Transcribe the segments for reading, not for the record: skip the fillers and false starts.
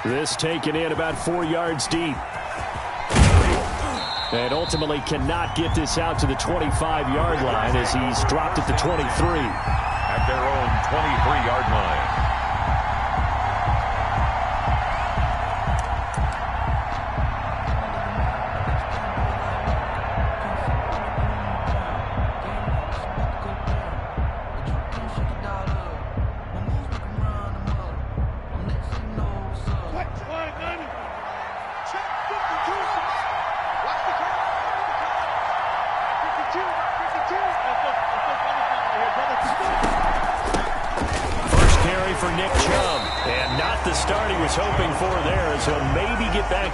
This taken in about 4 yards deep. And ultimately cannot get this out to the 25-yard line as he's dropped at the 23. At their own 23-yard line.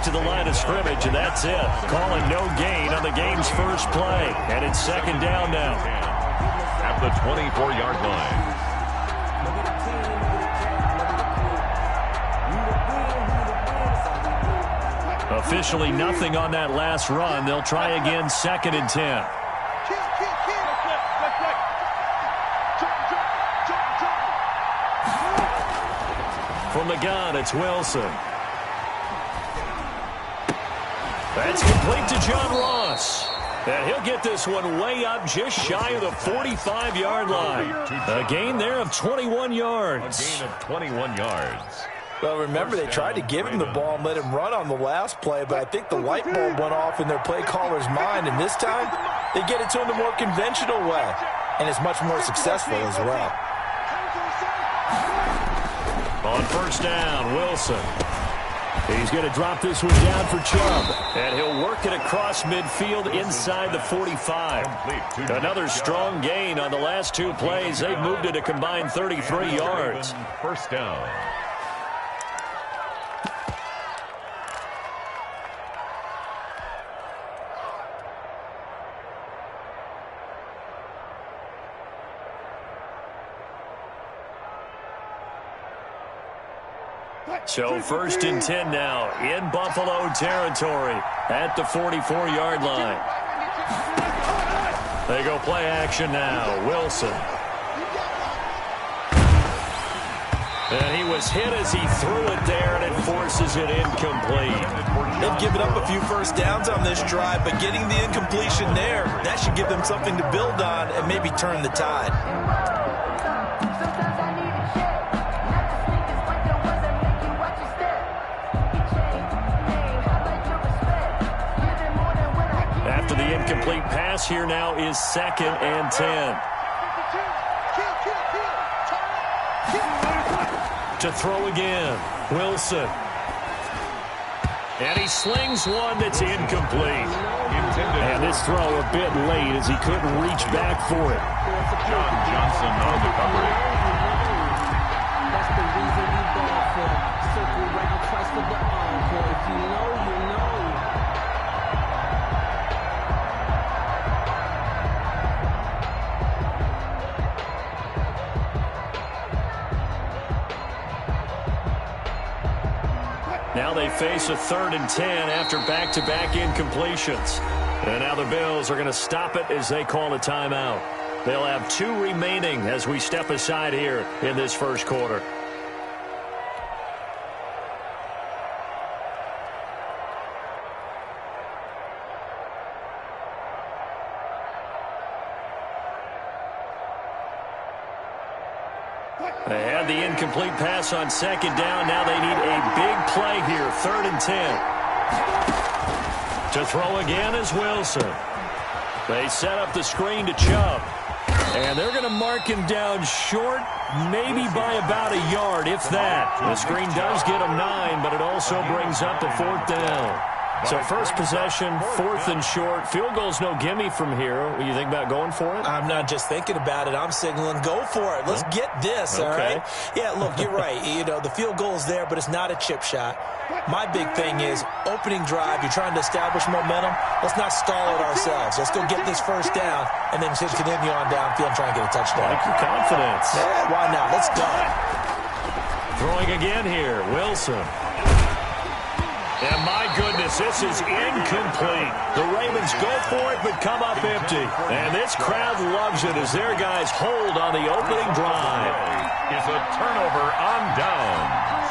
To the line of scrimmage, and that's it. Calling no gain on the game's first play. And it's second down now. At the 24-yard line. Officially nothing on that last run. They'll try again, 2nd and 10. From the gun, it's Wilson. That's complete to John Ross. And he'll get this one way up just shy of the 45-yard line. A gain there of 21 yards. A gain of 21 yards. Well, remember, they tried to give him the ball and let him run on the last play, but I think the light bulb went off in their play caller's mind, and this time they get it to him the more conventional way, and it's much more successful as well. On first down, Wilson. He's going to drop this one down for Chubb. And he'll work it across midfield inside the 45. Another strong gain on the last 2 plays. They've moved it a combined 33 yards. First down. So 1st and 10 now in Buffalo territory at the 44-yard line. They go play action now. Wilson. And he was hit as he threw it there, and it forces it incomplete. They've given up a few first downs on this drive, but getting the incompletion there, that should give them something to build on and maybe turn the tide. The incomplete pass here now is 2nd and 10. To throw again, Wilson. And he slings one that's incomplete. And this throw a bit late as he couldn't reach back for it. John Johnson on the coverage. That's the reason we ball for. Circle around twice for the encore. If you know, you know. Now they face a 3rd and 10 after back-to-back incompletions. And now the Bills are going to stop it as they call a timeout. They'll have 2 remaining as we step aside here in this first quarter. They had the incomplete pass on 2nd down. Now they need a big play here, 3rd and 10. To throw again is Wilson. They set up the screen to Chubb. And they're going to mark him down short, maybe by about a yard, if that. The screen does get him 9, but it also brings up a 4th down. So first possession, 4th and short. Field goal's no gimme from here. What do you think about going for it? I'm not just thinking about it. I'm signaling go for it. Let's get this, all right? Yeah, look, you're right. You know, the field goal is there, but it's not a chip shot. My big thing is opening drive. You're trying to establish momentum. Let's not stall it ourselves. Let's go get this first down and then just continue on downfield and try and get a touchdown. Like your confidence. Yeah, why not? Let's go. Throwing again here, Wilson. And my goodness, this is incomplete. The Ravens go for it but come up empty. And this crowd loves it as their guys hold on the opening drive. Is a turnover on downs.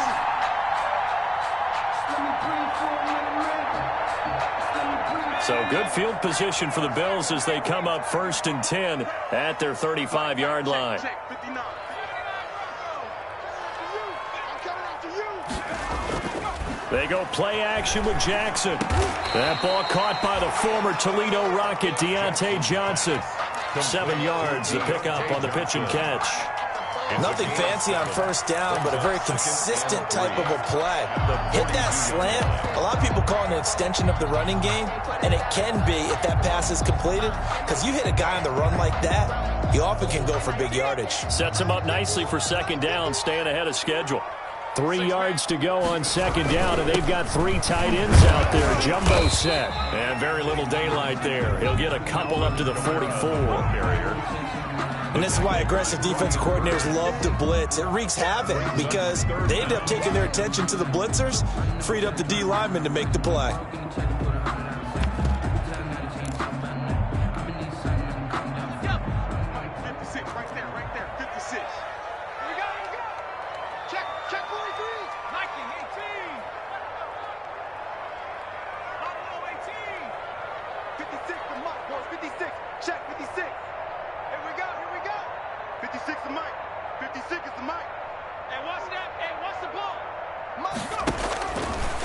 So good field position for the Bills as they come up 1st and 10 at their 35-yard line. They go play action with Jackson. That ball caught by the former Toledo Rocket, Deontay Johnson. 7 yards, the pickup on the pitch and catch. Nothing fancy on 1st down, but a very consistent type of a play. Hit that slant. A lot of people call it an extension of the running game, and it can be if that pass is completed, because you hit a guy on the run like that, he often can go for big yardage. Sets him up nicely for 2nd down, staying ahead of schedule. 3 yards to go on 2nd down, and they've got 3 tight ends out there. Jumbo set. And very little daylight there. He'll get a couple up to the 44. And this is why aggressive defensive coordinators love to blitz. It wreaks havoc because they end up taking their attention to the blitzers, freed up the D lineman to make the play.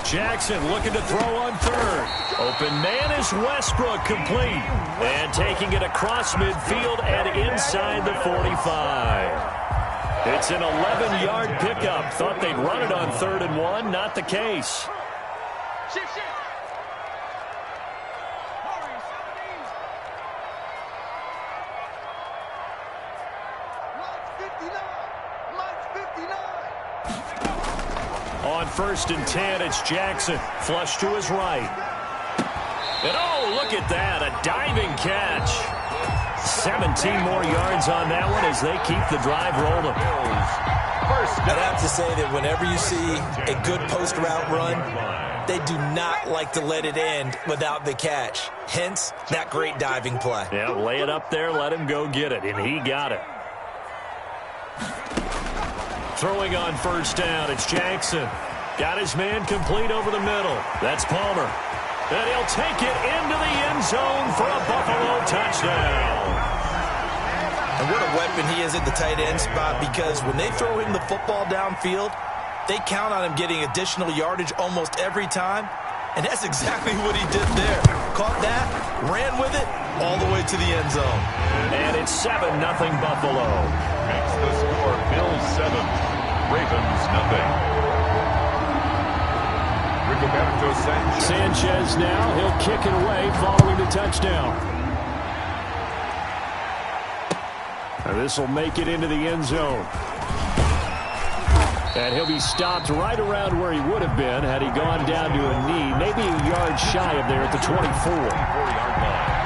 Jackson looking to throw on 3rd. Open man is Westbrook, complete. And taking it across midfield and inside the 45. It's an 11-yard pickup. Thought they'd run it on 3rd and 1. Not the case. On 1st and 10, it's Jackson. Flush to his right. And oh, look at that. A diving catch. 17 more yards on that one as they keep the drive rolling. I'd have to say that whenever you see a good post route run, they do not like to let it end without the catch. Hence, that great diving play. Yeah, lay it up there, let him go get it, and he got it. Throwing on 1st down, it's Jackson. Got his man complete over the middle. That's Palmer. And he'll take it into the end zone for a Buffalo touchdown. And what a weapon he is at the tight end spot, because when they throw him the football downfield, they count on him getting additional yardage almost every time. And that's exactly what he did there. Caught that, ran with it, all the way to the end zone. And it's 7-0 Buffalo. Makes the score Bills 7, Ravens nothing. Rigoberto Sanchez. Sanchez now, he'll kick it away following the touchdown. This will make it into the end zone. And he'll be stopped right around where he would have been had he gone down to a knee, maybe a yard shy of there at the 24-yard line.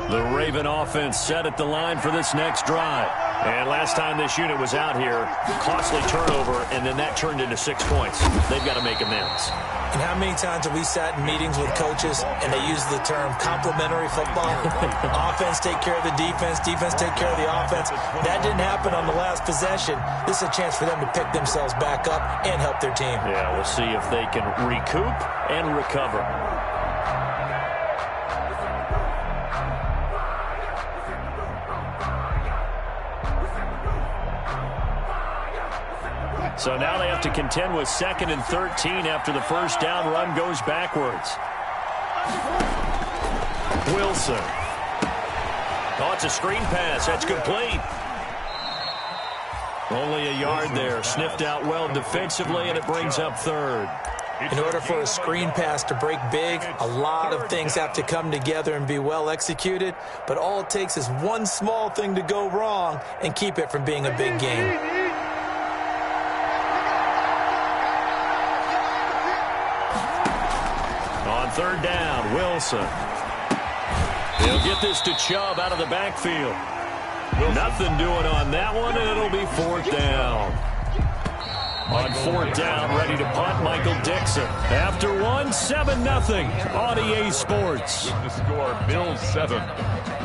The Raven offense set at the line for this next drive. And last time this unit was out here, costly turnover, and then that turned into 6 points. They've got to make amends. And how many times have we sat in meetings with coaches and they use the term complementary football? Offense take care of the defense, defense take care of the offense. That didn't happen on the last possession. This is a chance for them to pick themselves back up and help their team. Yeah, we'll see if they can recoup and recover. So now they have to contend with 2nd and 13 after the first down run goes backwards. Wilson. Oh, it's a screen pass. That's complete. Only a yard there. Sniffed out well defensively, and it brings up 3rd. In order for a screen pass to break big, a lot of things have to come together and be well executed, but all it takes is one small thing to go wrong and keep it from being a big game. On 3rd down, Wilson. He'll get this to Chubb out of the backfield. Nothing doing on that one, and it'll be 4th down. On fourth down, ready to punt, Michael Dixon. After one, 7-0 on EA Sports. With the score, Bills 7,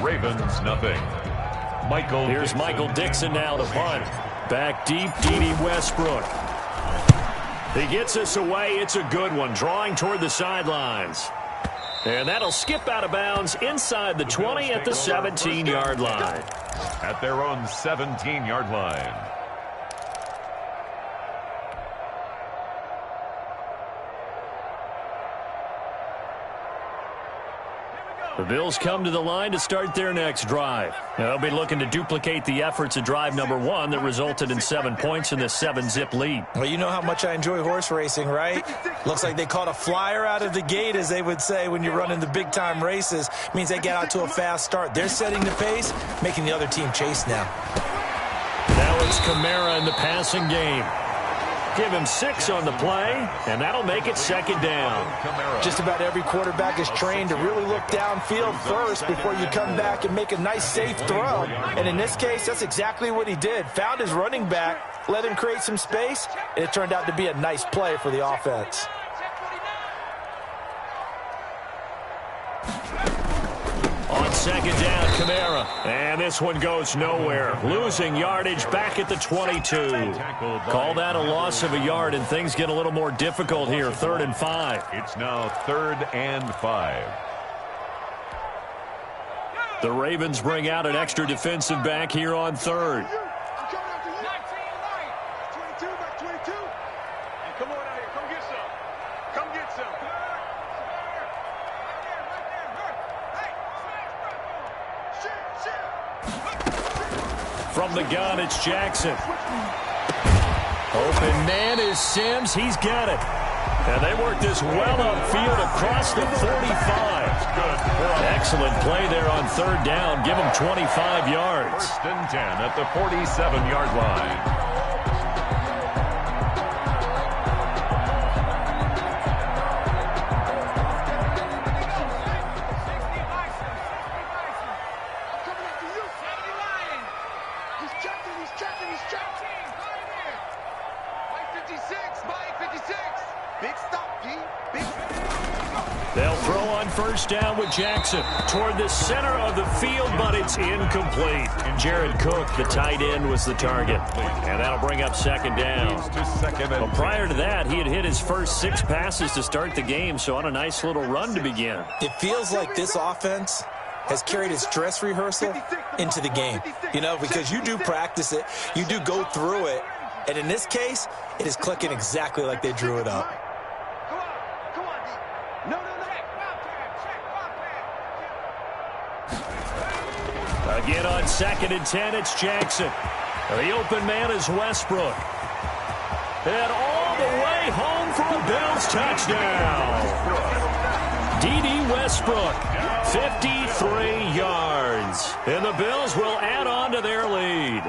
Ravens nothing. Here's Michael Dixon now to punt. Back deep, D.D. Westbrook. He gets us away. It's a good one, drawing toward the sidelines. And that'll skip out of bounds inside the 20 at the 17-yard line. At their own 17-yard line. The Bills come to the line to start their next drive. They'll be looking to duplicate the efforts of drive number 1 that resulted in 7 points in this 7-zip lead. Well, you know how much I enjoy horse racing, right? Looks like they caught a flyer out of the gate, as they would say when you're running the big-time races. Means they get out to a fast start. They're setting the pace, making the other team chase now. Now it's Kamara in the passing game. Give him 6 on the play, and that'll make it second down. Just about every quarterback is trained to really look downfield first before you come back and make a nice, safe throw. And in this case, that's exactly what he did. Found his running back, let him create some space, and it turned out to be a nice play for the offense. On second down, Kamara. And this one goes nowhere. Losing yardage back at the 22. Call that a loss of a yard, and things get a little more difficult here. 3rd and 5. It's now 3rd and 5. The Ravens bring out an extra defensive back here on 3rd. From the gun, it's Jackson. Open man is Sims. He's got it. And they work this well upfield across the 45. Excellent play there on 3rd down. Give them 25 yards. 1st and 10 at the 47-yard line. They'll throw on 1st down with Jackson toward the center of the field, but it's incomplete. Jared Cook, the tight end, was the target. And that'll bring up 2nd down. Well, prior to that, he had hit his first 6 passes to start the game, so on a nice little run to begin. It feels like this offense has carried its dress rehearsal into the game. You know, because you do practice it, you do go through it, and in this case, it is clicking exactly like they drew it up. Again on 2nd and 10, it's Jackson. The open man is Westbrook. And all the way home for a Bills touchdown. D.D. Westbrook, 53 yards. And the Bills will add on to their lead.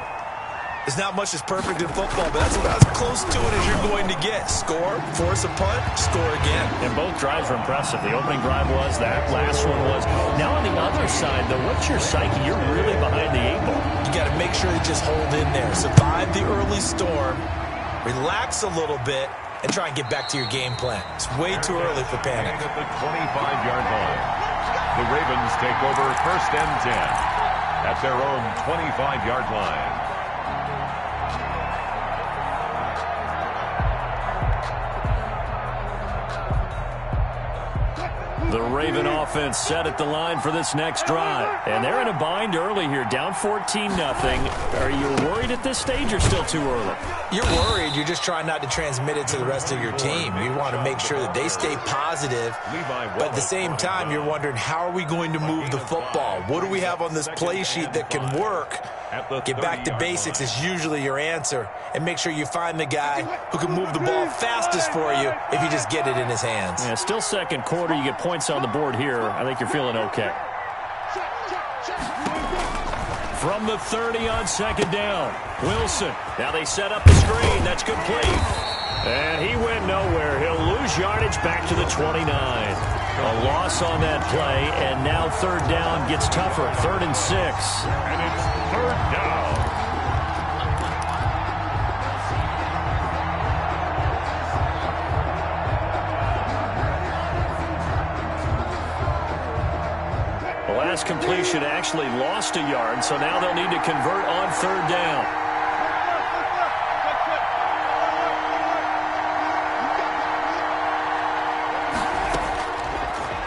There's not much that's perfect in football, but that's about as close to it as you're going to get. Score, force a punt, score again. And both drives were impressive. The opening drive was, that last one was. Now on the other side, though, what's your psyche? You're really behind the 8 ball. You got to make sure you just hold in there. Survive the early storm, relax a little bit, and try and get back to your game plan. It's way too early for panic. At the 25-yard line, the Ravens take over 1st and 10 at their own 25-yard line. The Raven offense set at the line for this next drive. And they're in a bind early here, down 14-0. Are you worried at this stage or still too early? You're worried. You're just trying not to transmit it to the rest of your team. You want to make sure that they stay positive. But at the same time, you're wondering, how are we going to move the football? What do we have on this play sheet that can work? Get back to basics is usually your answer. And make sure you find the guy who can move the ball fastest for you if you just get it in his hands. Yeah, still 2nd quarter. You get points on the board here. I think you're feeling okay. From the 30 on 2nd down, Wilson. Now they set up the screen. That's complete. And he went nowhere. He'll lose yardage back to the 29. A loss on that play, and now 3rd down gets tougher. 3rd and 6. And it's 3rd down. completion actually lost a yard, so now they'll need to convert on third down.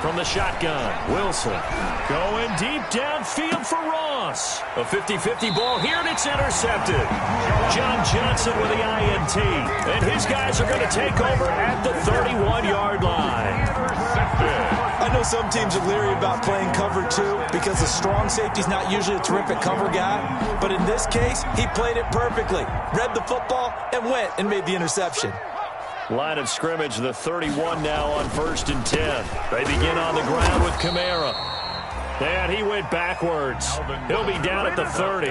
From the shotgun, Wilson going deep downfield for Ross. A 50-50 ball here, and it's intercepted. John Johnson with the INT. And his guys are going to take over at the 31-yard line. I know some teams are leery about playing cover two because a strong safety's not usually a terrific cover guy. But in this case, he played it perfectly. Read the football and went and made the interception. Line of scrimmage, the 31 now on 1st and 10. They begin on the ground with Kamara. And he went backwards. He'll be down at the 30.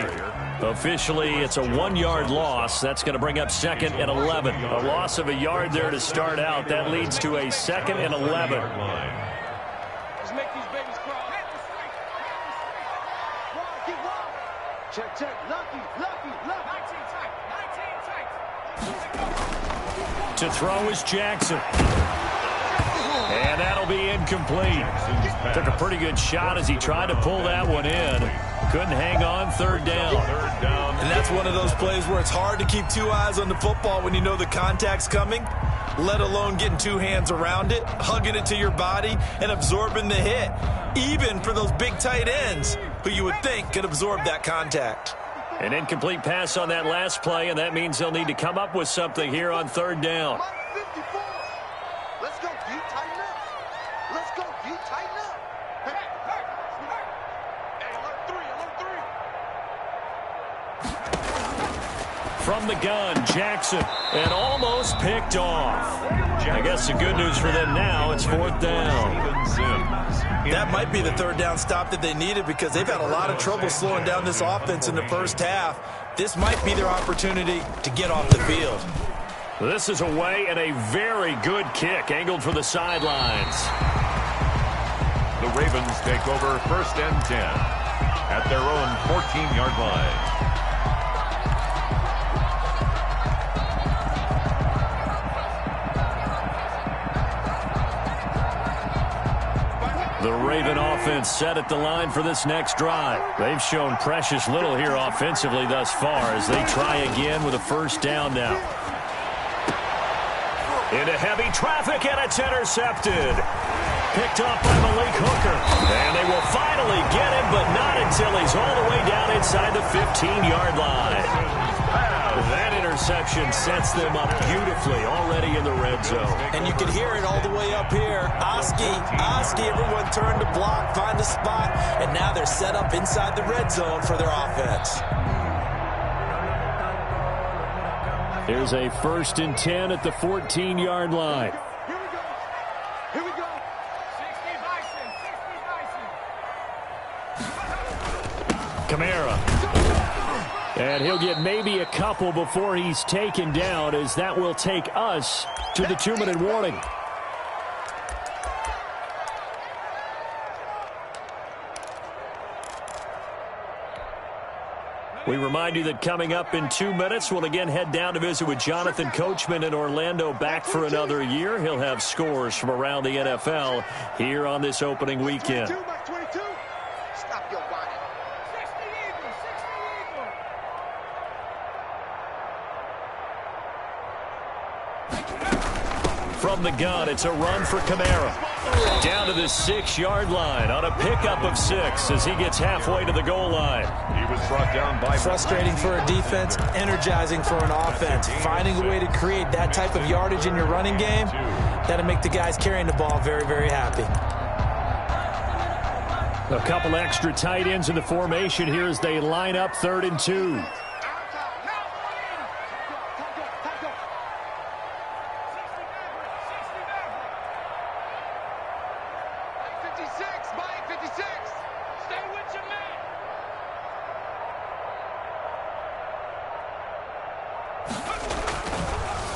Officially, it's a 1-yard loss. That's going to bring up 2nd and 11. A loss of a yard there to start out. That leads to a 2nd and 11. Let's make these babies crawl. Check. Lucky. 19 tight. To throw is Jackson. And that'll be incomplete. Took a pretty good shot as he tried to pull that one in. Couldn't hang on, third down. And that's one of those plays where it's hard to keep two eyes on the football when you know the contact's coming, let alone getting two hands around it, hugging it to your body, and absorbing the hit. Even for those big tight ends who you would think could absorb that contact. An incomplete pass on that last play, and that means they'll need to come up with something here on third down. 54. Let's go, D. Tighten up. Hey, alert 3. From the gun, Jackson, and almost picked off. I guess the good news for them now, it's 4th down. That might be the third down stop that they needed because they've had a lot of trouble slowing down this offense in the first half. This might be their opportunity to get off the field. This is away and a very good kick angled for the sidelines. The Ravens take over 1st and 10 at their own 14-yard line. The Raven offense set at the line for this next drive. They've shown precious little here offensively thus far as they try again with a 1st down now. Into heavy traffic, and it's intercepted. Picked off by Malik Hooker. And they will finally get him, but not until he's all the way down inside the 15-yard line. That interception sets them up beautifully already in the red zone. And you can hear it all the way up here. Oski, everyone turned to block, find a spot, and now they're set up inside the red zone for their offense. Here's a 1st and 10 at the 14-yard line. Here we go. 60 Bison. Kamara. And he'll get maybe a couple before he's taken down, as that will take us to the 2-minute warning. We remind you that coming up in 2 minutes, we'll again head down to visit with Jonathan Coachman in Orlando, back for another year. He'll have scores from around the NFL here on this opening weekend. 22. Stop your body. 60 Eagles. From the gun, it's a run for Kamara. Down to the 6-yard line on a pickup of 6 as he gets halfway to the goal line. He was brought down by... Frustrating for a defense, energizing for an offense. Finding a way to create that type of yardage in your running game, that'll make the guys carrying the ball very, very happy. A couple extra tight ends in the formation here as they line up 3rd and 2.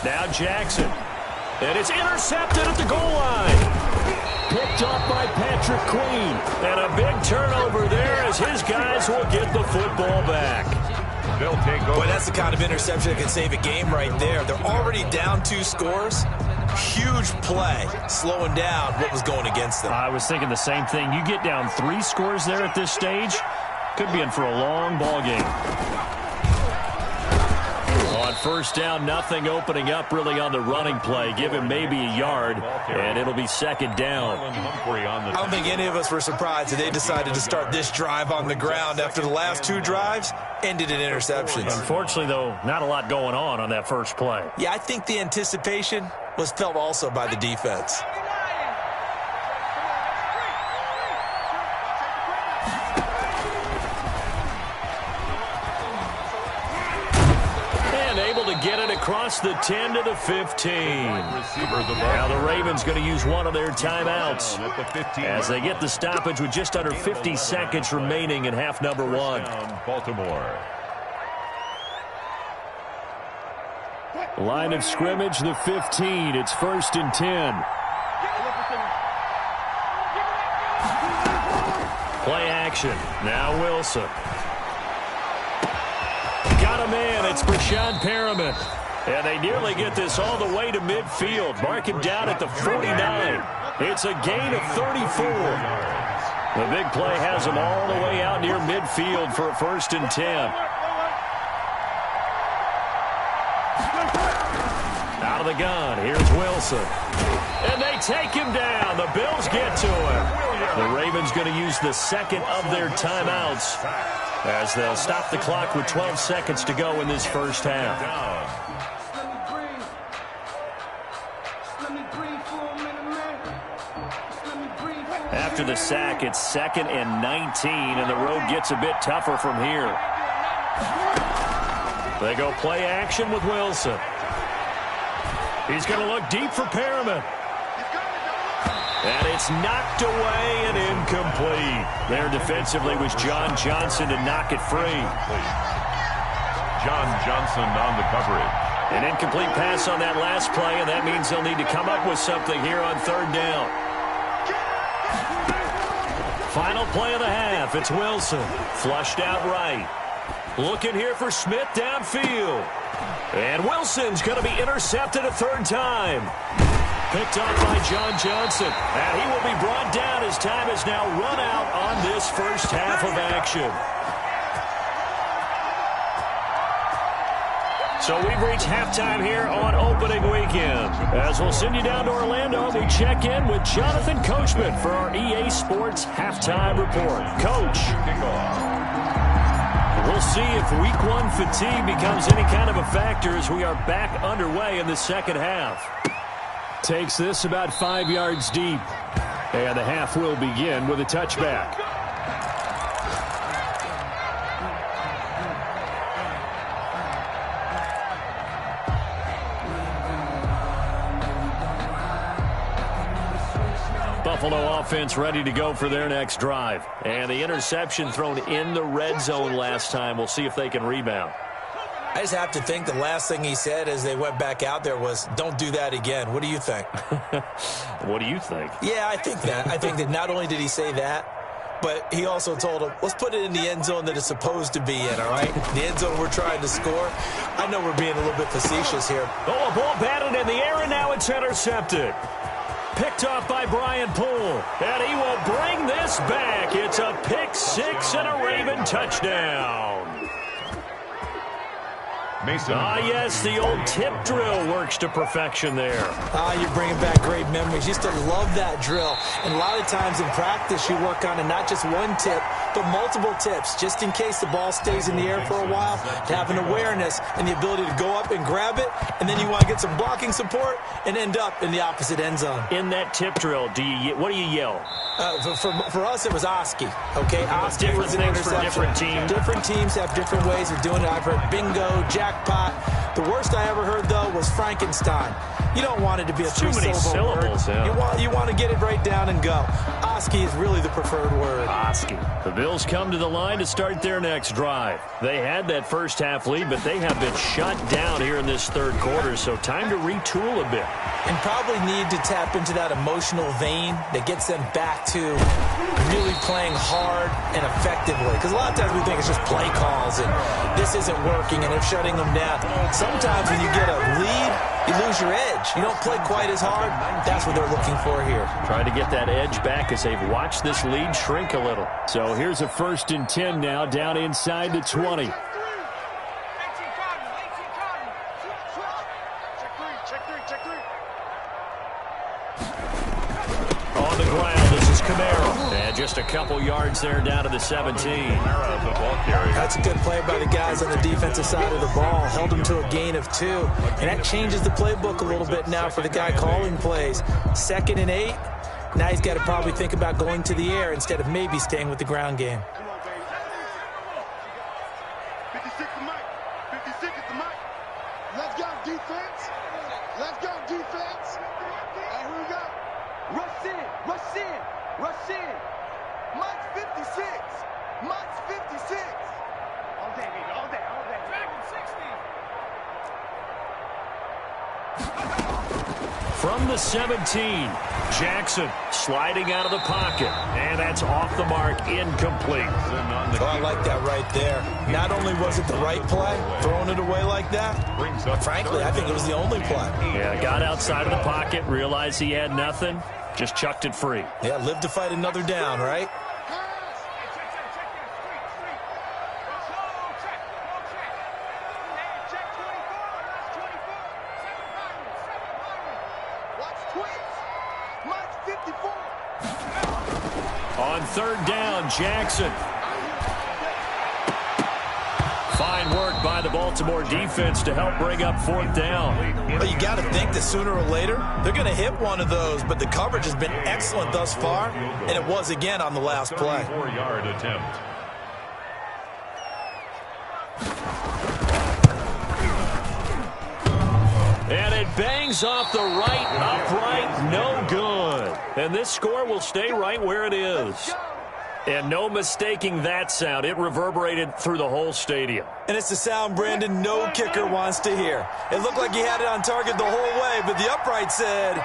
Now Jackson. And it's intercepted at the goal line. Picked up by Patrick Queen. And a big turnover there as his guys will get the football back. They'll take over. Boy, that's the kind of interception that can save a game right there. They're already down 2 scores. huge play, slowing down what was going against them. I was thinking the same thing. You get down 3 scores there at this stage, could be in for a long ball game. On first down, nothing opening up really on the running play. Give him maybe a yard, and it'll be second down. I don't think any of us were surprised that they decided to start this drive on the ground after the last 2 drives ended in interceptions. Unfortunately, though, not a lot going on that first play. Yeah, I think the anticipation was felt also by the defense. Get it across the 10 to the 15. Now the Ravens going to use one of their timeouts as they get the stoppage with just under 50 seconds remaining in half number 1. Baltimore. Line of scrimmage, the 15. It's 1st and 10. Play action. Now Wilson. Got a man. It's Brashad Perriman. And they nearly get this all the way to midfield. Mark him down at the 49. It's a gain of 34. The big play has them all the way out near midfield for a 1st and 10. Out of the gun. Here's Wilson. And they take him down. The Bills get to him. The Ravens going to use the second of their timeouts as they'll stop the clock with 12 seconds to go in this first half. After the sack, it's 2nd and 19, and the road gets a bit tougher from here. They go play action with Wilson. He's going to look deep for Perriman. And it's knocked away and incomplete. There defensively was John Johnson to knock it free. John Johnson on the coverage. An incomplete pass on that last play, and that means they'll need to come up with something here on 3rd down. Final play of the half. It's Wilson. Flushed out right. Looking here for Smith downfield. And Wilson's going to be intercepted a 3rd time. Picked up by John Johnson. And he will be brought down as time has now run out on this first half of action. So we've reached halftime here on opening weekend. As we'll send you down to Orlando, we check in with Jonathan Coachman for our EA Sports Halftime Report. Coach, we'll see if Week 1 fatigue becomes any kind of a factor as we are back underway in the second half. Takes this about 5 yards deep. And the half will begin with a touchback. Buffalo offense ready to go for their next drive. And the interception thrown in the red zone last time. We'll see if they can rebound. I just have to think the last thing he said as they went back out there was, don't do that again. What do you think? What do you think? Yeah, I think that. I think that not only did he say that, but he also told him, let's put it in the end zone that it's supposed to be in, all right? The end zone we're trying to score. I know we're being a little bit facetious here. Oh, a ball batted in the air, and now it's intercepted. Picked off by Brian Poole. And he will bring this back. It's a pick six and a Raven touchdown. Mason. Yes, the old tip drill works to perfection there. You're bringing back great memories. Used to love that drill. And a lot of times in practice, you work on it, not just one tip, but multiple tips, just in case the ball stays in the air for a while, to have an awareness and the ability to go up and grab it, and then you want to get some blocking support and end up in the opposite end zone. In that tip drill, what do you yell? For us, it was Oski. Okay, Oski was an interception. For different teams. Different teams have different ways of doing it. I've heard bingo, jackpot. The worst I ever heard, though, was Frankenstein. You don't want it to be a three-syllable word. Yeah. You want to get it right down and go. Oski is really the preferred word. Oski. The Bills come to the line to start their next drive. They had that first half lead, but they have been shut down here in this third quarter, so time to retool a bit. And probably need to tap into that emotional vein that gets them back to really playing hard and effectively. Because a lot of times we think it's just play calls and this isn't working and it's shutting them down. Sometimes when you get a lead, you lose your edge. You don't play quite as hard. That's what they're looking for here. Trying to get that edge back as they've watched this lead shrink a little. So here's a 1st and 10 now, down inside the 20. On the ground, this is Camaro. And just a couple yards there down to the 17. That's a good play by the guys on the defensive side of the ball. Held them to a gain of 2. And that changes the playbook a little bit now for the guy calling plays. 2nd and 8. Now he's got to probably think about going to the air instead of maybe staying with the ground game. 56 is Mike. 56 is the Mike. Let's go, defense. Let's go, defense. Here we go. Rush in, rush in, rush in. Mike's 56. Mike's 56. All day, baby, all day, all day. Dragon 60. From the 17, Jackson sliding out of the pocket. And that's off the mark, incomplete. Oh, I like that right there. Not only was it the right play, throwing it away like that, frankly, I think it was the only play. Yeah, got outside of the pocket, realized he had nothing, just chucked it free. Yeah, live to fight another down, right? On 3rd down, Jackson. Fine work by the Baltimore defense to help bring up 4th down. Well, you got to think that sooner or later, they're going to hit one of those, but the coverage has been excellent thus far, and it was again on the last play. 34-yard attempt. And it bangs off the right upright, no good. And this score will stay right where it is. And no mistaking that sound. It reverberated through the whole stadium. And it's the sound, Brandon, no kicker wants to hear. It looked like he had it on target the whole way, but the upright said,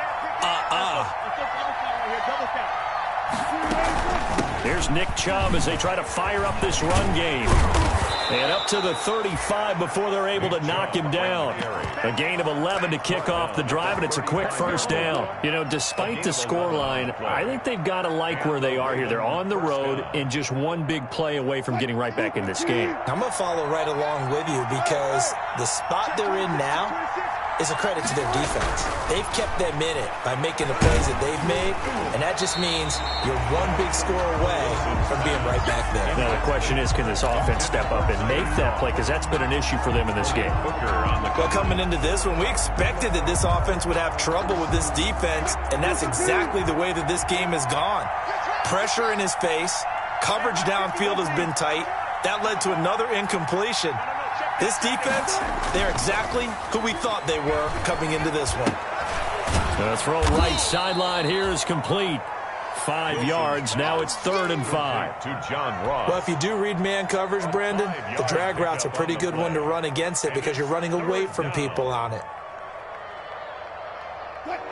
Here's Nick Chubb as they try to fire up this run game. And up to the 35 before they're able to knock him down. A gain of 11 to kick off the drive, and it's a quick 1st down. You know, despite the scoreline, I think they've got to like where they are here. They're on the road and just one big play away from getting right back in this game. I'm going to follow right along with you because the spot they're in now is a credit to their defense. They've kept them in it by making the plays that they've made, and that just means you're one big score away from being right back there. Now, the question is, can this offense step up and make that play? Because that's been an issue for them in this game. Well, coming into this one, we expected that this offense would have trouble with this defense, and that's exactly the way that this game has gone. Pressure in his face, coverage downfield has been tight. That led to another incompletion. This defense, they're exactly who we thought they were coming into this one. The throw right sideline here is complete. 5 yards. Now it's 3rd and 5. To John Ross. Well, if you do read man coverage, Brandon, the drag route's a pretty good one to run against it because you're running away from people on it.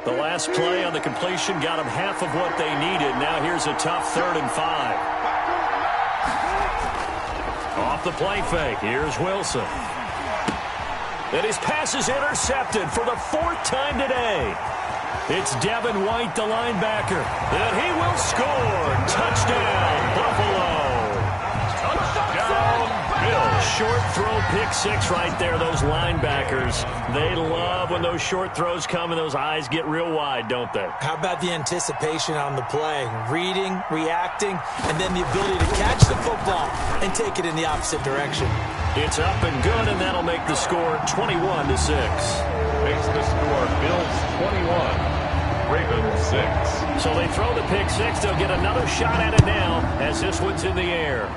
The last play on the completion got them half of what they needed. Now here's a tough 3rd and 5. Off the play fake, here's Wilson. And his pass is intercepted for the 4th time today. It's Devin White, the linebacker, and he will score. Touchdown, Buffalo. Touchdown, Bills. Short throw, pick 6 right there. Those linebackers, they love when those short throws come and those eyes get real wide, don't they? How about the anticipation on the play? Reading, reacting, and then the ability to catch the football and take it in the opposite direction. It's up and good, and that'll make the score 21-6. Makes the score Bills 21, Ravens 6. So they throw the pick 6. They'll get another shot at it now as this one's in the air.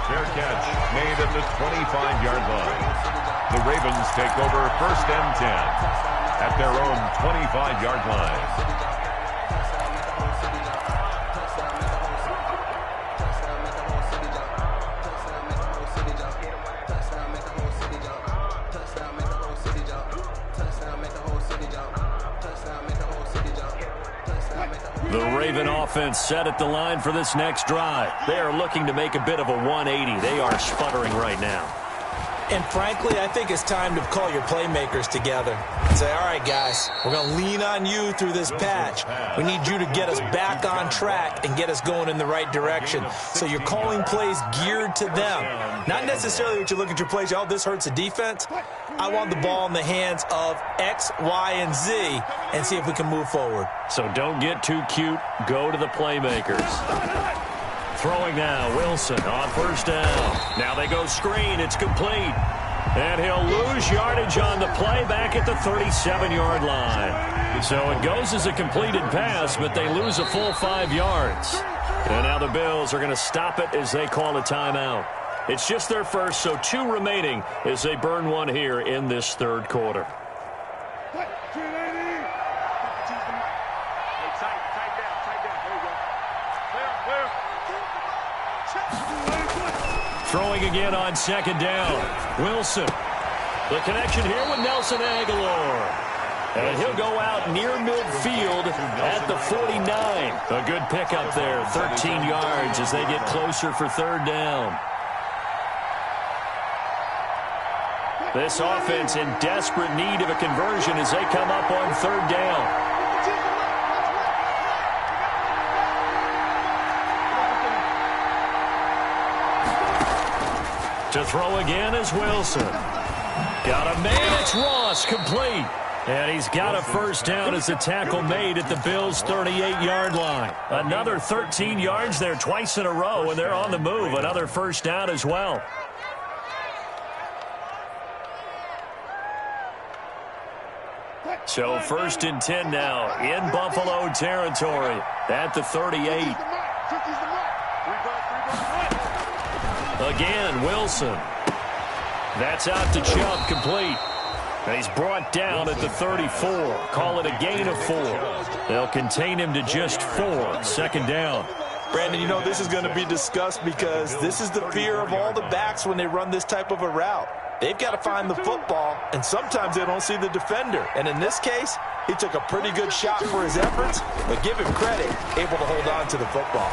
Fair catch made at the 25-yard line. The Ravens take over 1st and 10 at their own 25-yard line. The Raven offense set at the line for this next drive. They are looking to make a bit of a 180. They are sputtering right now. And frankly, I think it's time to call your playmakers together and say, all right, guys, we're going to lean on you through this patch. We need you to get us back on track and get us going in the right direction. So you're calling plays geared to them. Not necessarily what you look at your plays, oh, this hurts the defense. I want the ball in the hands of X, Y, and Z and see if we can move forward. So don't get too cute. Go to the playmakers. Throwing now, Wilson on first down. Now they go screen. It's complete. And he'll lose yardage on the play back at the 37-yard line. So it goes as a completed pass, but they lose a full 5 yards. And now the Bills are going to stop it as they call a timeout. It's just their first, so 2 remaining as they burn one here in this third quarter. Throwing again on second down. Wilson. The connection here with Nelson Aguilar. And he'll go out near midfield at the 49. A good pickup there. 13 yards as they get closer for third down. This offense in desperate need of a conversion as they come up on third down. To throw again is Wilson. Got a man, it's Ross, complete. And he's got a first down as a tackle made at the Bills' 38-yard line. Another 13 yards there twice in a row, and they're on the move. Another first down as well. So first and 10 now in Buffalo territory at the 38. Again, Wilson. That's out to Chubb, complete. And he's brought down at the 34. Call it a gain of 4. They'll contain him to just 4. Second down. Brandon, you know, this is going to be discussed because this is the fear of all the backs when they run this type of a route. They've got to find the football, and sometimes they don't see the defender. And in this case, he took a pretty good shot for his efforts, but give him credit, able to hold on to the football.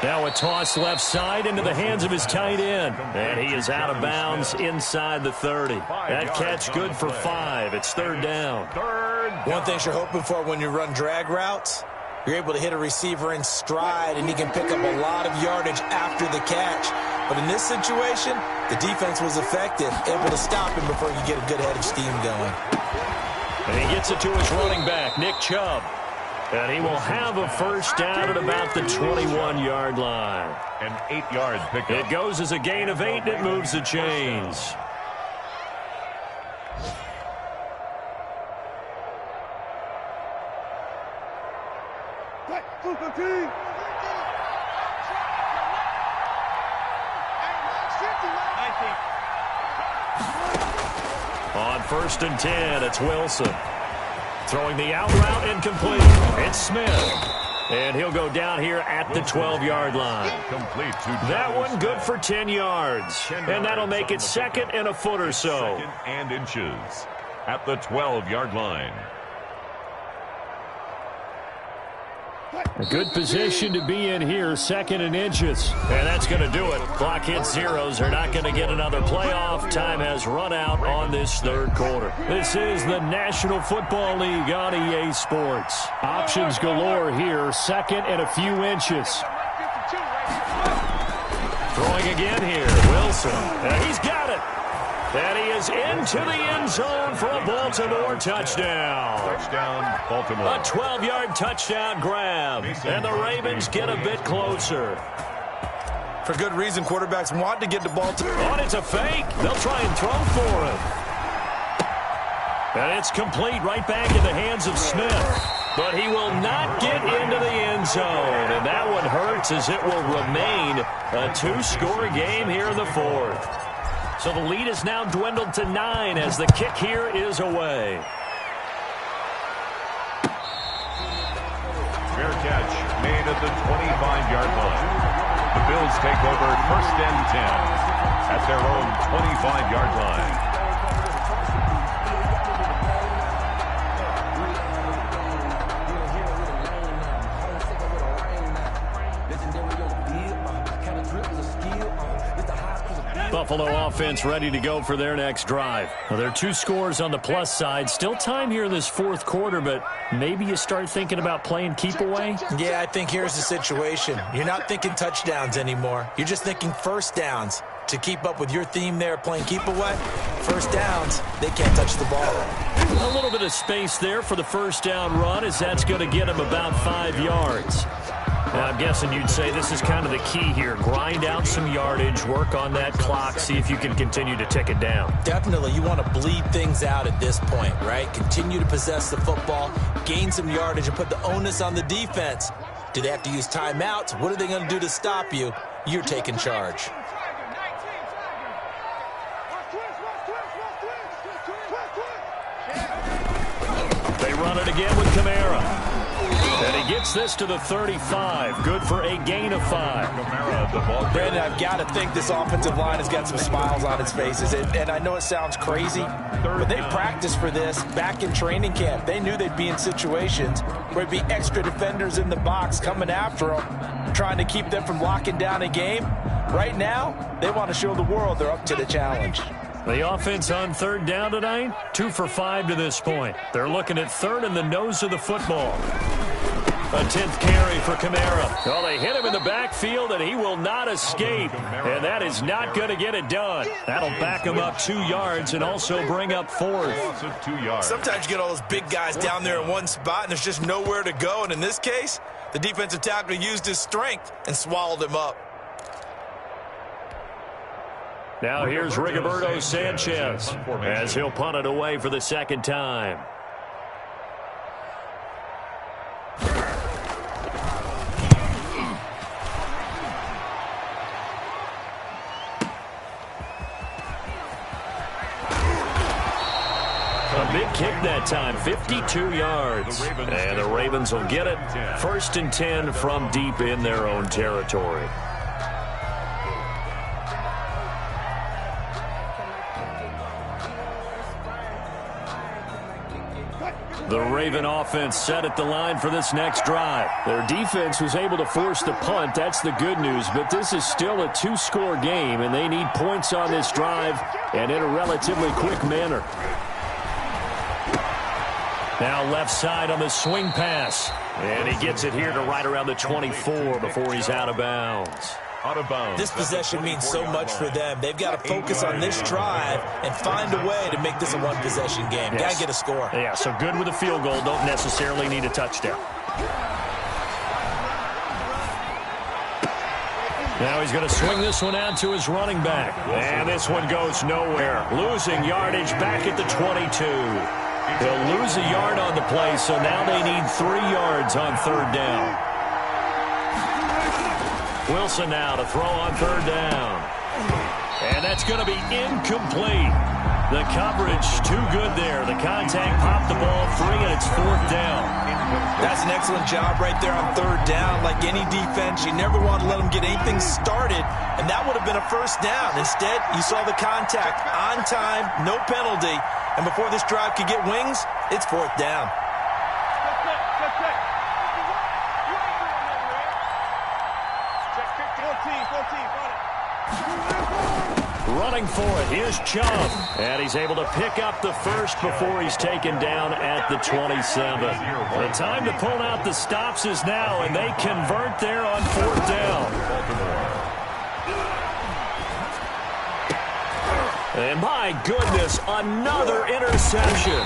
Now a toss left side into the hands of his tight end. And he is out of bounds inside the 30. That catch good for 5. It's third down. One thing you're hoping for when you run drag routes, you're able to hit a receiver in stride, and he can pick up a lot of yardage after the catch. But in this situation, the defense was effective, able to stop him before he could get a good head of steam going. And he gets it to his running back, Nick Chubb. And he will have a first down at about the 21-yard line. An 8-yard pickup. It goes as a gain of 8, and it moves the chains. On first and 10, it's Wilson. Throwing the out route, incomplete. It's Smith. And he'll go down here at the 12-yard line. That one good for 10 yards. And that'll make it second and a foot or so. Second and inches at the 12-yard line. A good position to be in here, second and inches. And that's going to do it. Clock hits zeros. They're not going to get another playoff. Time has run out on this third quarter. This is the National Football League on EA Sports. Options galore here, second and a few inches. Throwing again here, Wilson. And he's got it. And he is into the end zone for a Baltimore touchdown. Touchdown, Baltimore. A 12-yard touchdown grab. And the Ravens get a bit closer. For good reason, quarterbacks want to get the ball to... Oh, it's a fake. They'll try and throw for him. And it's complete right back in the hands of Smith. But he will not get into the end zone. And that one hurts as it will remain a 2-score game here in the fourth. So the lead is now dwindled to 9 as the kick here is away. Fair catch made at the 25-yard line. The Bills take over first and 10 at their own 25-yard line. Buffalo offense ready to go for their next drive. Well, there are 2 scores on the plus side. Still time here in this fourth quarter, but maybe you start thinking about playing keep away? Yeah, I think here's the situation. You're not thinking touchdowns anymore. You're just thinking first downs. To keep up with your theme there, playing keep away, first downs, they can't touch the ball. A little bit of space there for the first down run, as that's going to get them about 5 yards. Now, I'm guessing you'd say this is kind of the key here. Grind out some yardage, work on that clock, see if you can continue to tick it down. Definitely. You want to bleed things out at this point, right? Continue to possess the football, gain some yardage, and put the onus on the defense. Do they have to use timeouts? What are they going to do to stop you? You're taking charge. They run it again with Kamara. And he gets this to the 35. Good for a gain of 5. Brandon, I've got to think this offensive line has got some smiles on its faces. And I know it sounds crazy, but they practiced for this back in training camp. They knew they'd be in situations where there'd be extra defenders in the box coming after them, trying to keep them from locking down a game. Right now, they want to show the world they're up to the challenge. The offense on third down tonight, 2 for 5 to this point. They're looking at third in the nose of the football. A 10th carry for Kamara. Well, they hit him in the backfield, and he will not escape. And that is not going to get it done. That'll back him up 2 yards and also bring up 4th. Sometimes you get all those big guys down there in one spot, and there's just nowhere to go. And in this case, the defensive tackle used his strength and swallowed him up. Now here's Rigoberto Sanchez as he'll punt it away for the second time. A big kick that time, 52 yards. And the Ravens will get it. 1st and 10 from deep in their own territory. The Raven offense set at the line for this next drive. Their defense was able to force the punt. That's the good news. But this is still a 2-score game, and they need points on this drive and in a relatively quick manner. Now left side on the swing pass. And he gets it here to right around the 24 before he's out of bounds. This possession means so much for them. They've got to focus on this drive and find a way to make this a one-possession game. Yes. Got to get a score. Yeah, so good with a field goal. Don't necessarily need a touchdown. Now he's going to swing this one out to his running back. And this one goes nowhere. Losing yardage back at the 22. They'll lose a yard on the play, so now they need 3 yards on third down. Wilson now to throw on third down. And that's going to be incomplete. The coverage too good there. The contact popped the ball free, and it's 4th down. That's an excellent job right there on third down. Like any defense, you never want to let them get anything started, and that would have been a first down. Instead, you saw the contact on time, no penalty, and before this drive could get wings, it's 4th down. Running for it, here's Chubb. And he's able to pick up the first before he's taken down at the 27. The time to pull out the stops is now, and they convert there on 4th down. And my goodness, another interception.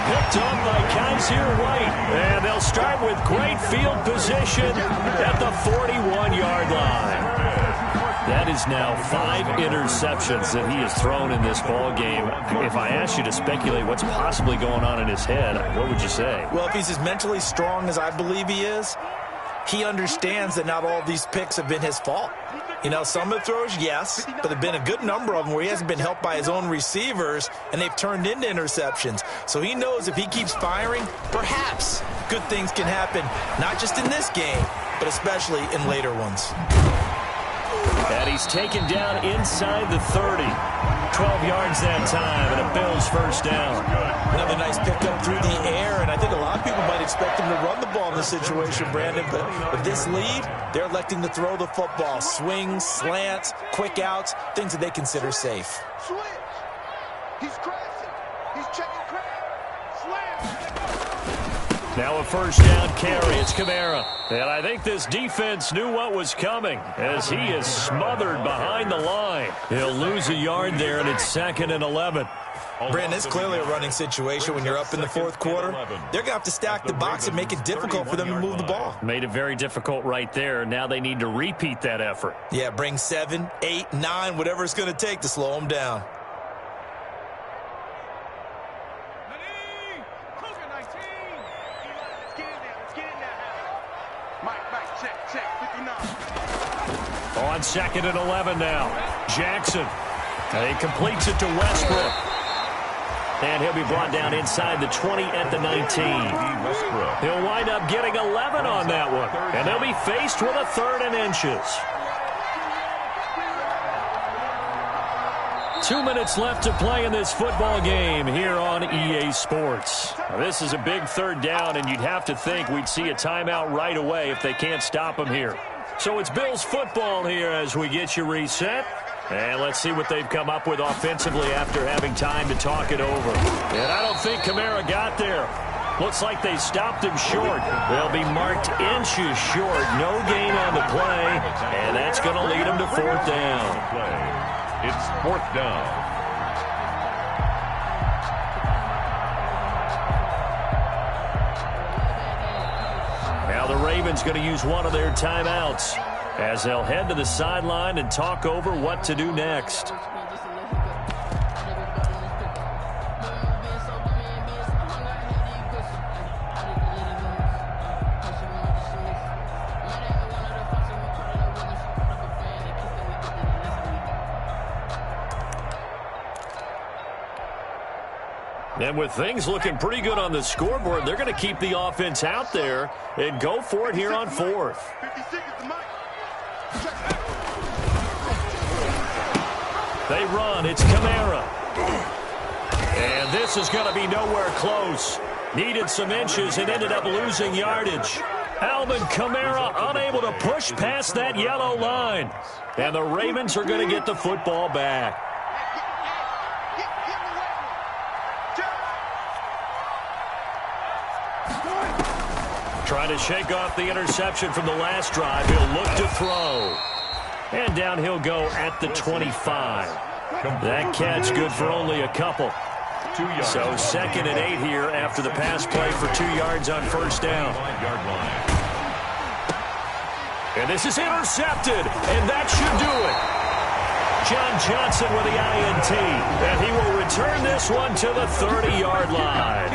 Picked up by Kaiser White. And they'll start with great field position at the 41-yard line. That is now 5 interceptions that he has thrown in this ball game. If I asked you to speculate what's possibly going on in his head, what would you say? Well, if he's as mentally strong as I believe he is, he understands that not all of these picks have been his fault. You know, some of the throws, yes, but there have been a good number of them where he hasn't been helped by his own receivers, and they've turned into interceptions. So he knows if he keeps firing, perhaps good things can happen, not just in this game, but especially in later ones. And he's taken down inside the 30. 12 yards that time, and a Bills first down. Another nice pickup through the air, and I think a lot of people might expect him to run the ball in this situation, Brandon, but with this lead, they're electing to throw the football. Swings, slants, quick outs, things that they consider safe. Switch. He's crashing. He's checking crash. Slam. Now a first down carry. It's Kamara. And I think this defense knew what was coming as he is smothered behind the line. He'll lose a yard there, and it's 2nd and 11. Brandon, it's clearly a running situation when you're up in the fourth quarter. They're going to have to stack the box and make it difficult for them to move the ball. Made it very difficult right there. Now they need to repeat that effort. Yeah, bring 7, 8, 9, whatever it's going to take to slow them down. On 2nd and 11 now. Jackson. He completes it to Westbrook. And he'll be brought down inside the 20 at the 19. He'll wind up getting 11 on that one. And they'll be faced with a 3rd and inches. 2 minutes left to play in this football game here on EA Sports. Now, this is a big 3rd down, and you'd have to think we'd see a timeout right away if they can't stop him here. So it's Bills football here as we get you reset. And let's see what they've come up with offensively after having time to talk it over. And I don't think Kamara got there. Looks like they stopped him short. They'll be marked inches short. No gain on the play. And that's going to lead them to 4th down. It's 4th down. Now the Ravens going to use one of their timeouts as they'll head to the sideline and talk over what to do next. And with things looking pretty good on the scoreboard, they're going to keep the offense out there and go for it here on 4th. They run. It's Kamara. And this is going to be nowhere close. Needed some inches and ended up losing yardage. Alvin Kamara unable to push past that yellow line. And the Ravens are going to get the football back. Trying to shake off the interception from the last drive. He'll look to throw. And down he'll go at the 25. That catch good for only a couple. So 2nd and 8 here after the pass play for 2 yards on first down. And this is intercepted, and that should do it. John Johnson with the INT, and he will return this one to the 30-yard line.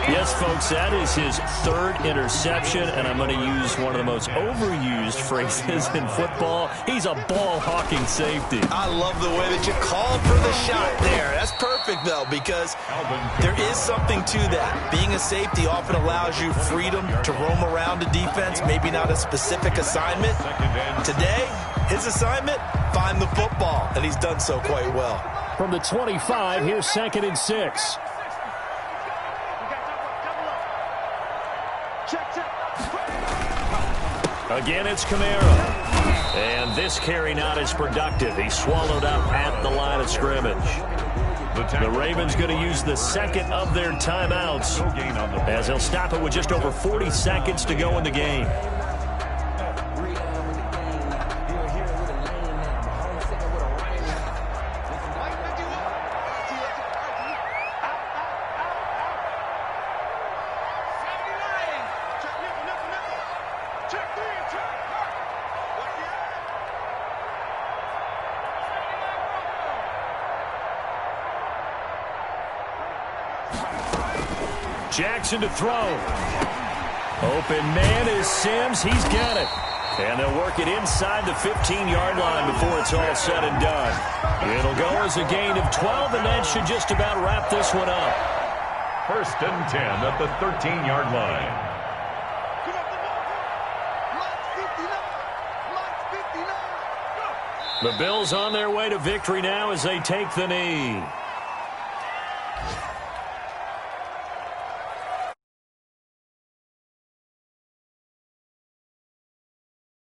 Yes, folks, that is his 3rd interception, and I'm going to use one of the most overused phrases in football. He's a ball-hawking safety. I love the way that you called for the shot there. That's perfect, though, because there is something to that. Being a safety often allows you freedom to roam around the defense, maybe not a specific assignment. Today, his assignment, find the football, and he's done so quite well. From the 25, here's 2nd and 6. Again, it's Kamara. And this carry not as productive. He's swallowed up at the line of scrimmage. The Ravens going to use the 2nd of their timeouts as they'll stop it with just over 40 seconds to go in the game. Jackson to throw. Open man is Sims. He's got it. And they'll work it inside the 15-yard line before it's all said and done. It'll go as a gain of 12, and that should just about wrap this one up. 1st and 10 at the 13-yard line. The Bills on their way to victory now as they take the knee.